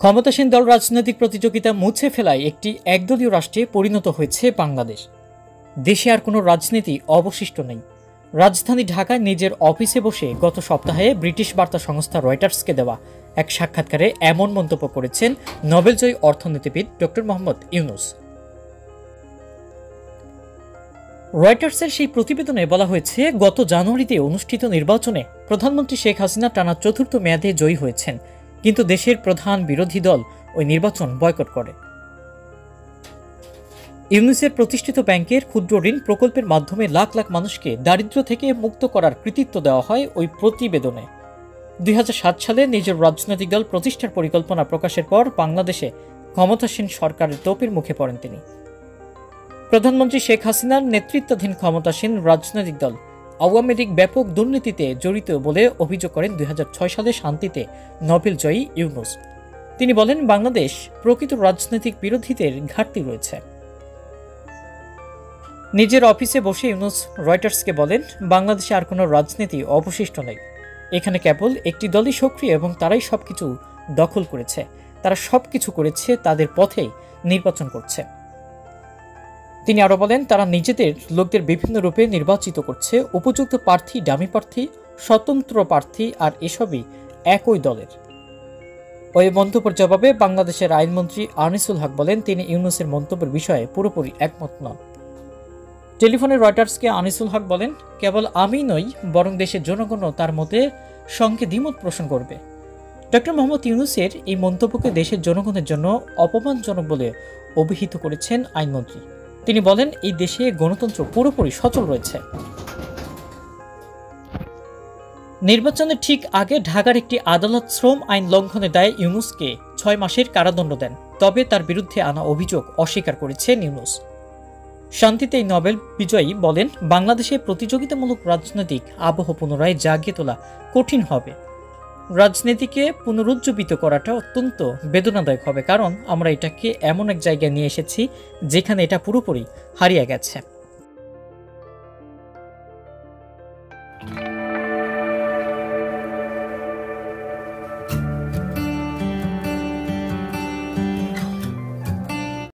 ক্ষমতাসীন দল রাজনৈতিক প্রতিযোগিতা মুছে ফেলায় একটি একদলীয় রাষ্ট্রে পরিণত হয়েছে বাংলাদেশ। দেশে আর কোনো রাজনীতি অবশিষ্ট নেই। রাজধানী ঢাকায় নিজের অফিসে বসে গত সপ্তাহে ব্রিটিশ বার্তা সংস্থা রয়টার্সকে দেওয়া এক সাক্ষাৎকারে এমন মন্তব্য করেছেন নোবেলজয়ী অর্থনীতিবিদ ডক্টর মোহাম্মদ ইউনূস। রয়টার্সের সেই প্রতিবেদনে বলা হয়েছে, গত জানুয়ারিতে অনুষ্ঠিত নির্বাচনে প্রধানমন্ত্রী শেখ হাসিনা টানা চতুর্থ মেয়াদে জয়ী হয়েছেন, কিন্তু দেশের প্রধান বিরোধী দল ওই নির্বাচন বয়কট করে। ইউনূসের প্রতিষ্ঠিত ব্যাংকের ক্ষুদ্র ঋণ প্রকল্পের মাধ্যমে লাখ লাখ মানুষকে দারিদ্র্য থেকে মুক্ত করার কৃতিত্ব দেওয়া হয় ওই প্রতিবেদনে। 2007 সালে নিজের রাজনৈতিক দল প্রতিষ্ঠার পরিকল্পনা প্রকাশের পর বাংলাদেশে ক্ষমতাসীন সরকারের তোপের মুখে পড়েন তিনি। প্রধানমন্ত্রী শেখ হাসিনার নেতৃত্বাধীন ক্ষমতাসীন রাজনৈতিক দল আওয়ামী লীগ ব্যাপক দুর্নীতিতে জড়িত বলে অভিযোগ করেন 2006 সালে শান্তিতে নোবেলজয়ী ইউনূস। তিনি বলেন, বাংলাদেশ প্রকৃত রাজনৈতিক বিরোধীদের ঘাটতি রয়েছে। নিজের অফিসে বসে ইউনূস রয়টার্সকে বলেন, বাংলাদেশে আর কোনো রাজনীতি অবশিষ্ট নেই। এখানে কেবল একটি দলই সক্রিয় এবং তারাই সবকিছু দখল করেছে। তারা সবকিছু করেছে, তাদের পথেই নির্বাচন করছে। তিনি আরো বলেন, তারা নিজেদের লোকদের বিভিন্ন রূপে নির্বাচিত করছে, উপযুক্ত প্রার্থী, ডামি প্রার্থী, স্বতন্ত্র প্রার্থী, আর এসবই একই দলের। ওই মন্তব্যের জবাবে বাংলাদেশের আইনমন্ত্রী আনিসুল হক বলেন, তিনি ইউনূসের মন্তব্যের বিষয়ে পুরোপুরি একমত নন। টেলিফোনে রয়টার্সকে আনিসুল হক বলেন, কেবল আমি নই, বরং দেশের জনগণও তার মতে সঙ্গে দ্বিমত পোষণ করবে। ডক্টর মোহাম্মদ ইউনূসের এই মন্তব্যকে দেশের জনগণের জন্য অপমানজনক বলে অভিহিত করেছেন আইনমন্ত্রী। তিনি বলেন, এই দেশে গণতন্ত্র পুরোপুরি সচল রয়েছে। নির্বাচনের ঠিক আগে ঢাকার একটি আদালত শ্রম আইন লঙ্ঘনের দায়ে ইউনূসকে 6 মাসের কারাদণ্ড দেন। তবে তার বিরুদ্ধে আনা অভিযোগ অস্বীকার করেছেন ইউনূস। শান্তিতে এই নোবেল বিজয়ী বলেন, বাংলাদেশে প্রতিযোগিতামূলক রাজনৈতিক আবহ পুনরায় জাগিয়ে তোলা কঠিন হবে। রাজনীতিকে পুনরুজ্জীবিত করাটা অত্যন্ত বেদনাদায়ক হবে, কারণ আমরা এটাকে এমন এক জায়গায় নিয়ে এসেছি যেখানে এটা পুরোপুরি হারিয়ে গেছে।